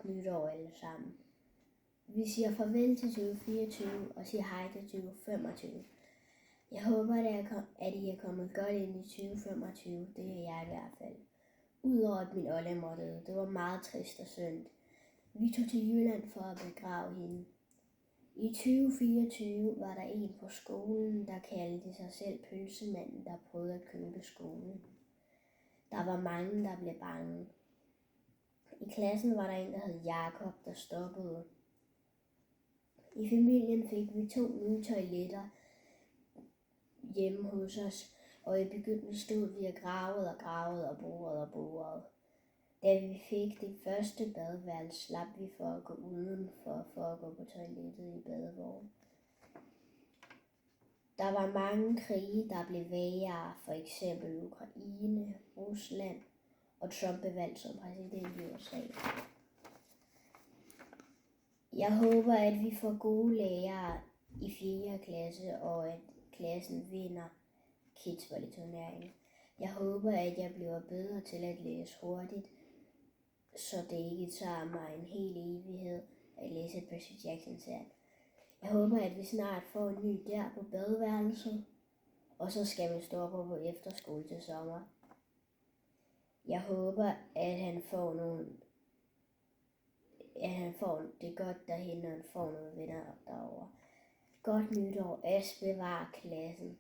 godt nytår alle sammen. Vi siger farvel til 2024 og siger hej til 2025. Jeg håber, at I er kommet godt ind i 2025. Det er jeg i hvert fald. Udover at min oldemor døde. Det var meget trist og synd. Vi tog til Jylland for at begrave hende. I 2024 var der en på skolen, der kaldte sig selv pølsemanden, der prøvede at købe skolen. Der var mange, der blev bange. I klassen var der en, der hed Jakob, der stoppede. I familien fik vi 2 nye toiletter hjemme hos os, og i begyndelsen stod vi og gravede og borede. Da vi fik det første badeværelse, slap vi for at gå udenfor for at gå på toilettet i badevognen. Der var mange krige, der blev værre, for eksempel Ukraine, Rusland, og Trump blev valgt som præsident i USA. Jeg håber, at vi får gode lærere i 4. klasse, og at klassen vinder kidsvolley-turneringen. Jeg håber, at jeg bliver bedre til at læse hurtigt, så det ikke tager mig en hel evighed at læse Percy Jackson-serien. Jeg håber, at vi snart får en ny der på badeværelset, og så skal vi stå på efterskole til sommer. Jeg håber, at han får det godt derhen, og han får nogle venner derovre. Godt nytår, As bevarer klassen.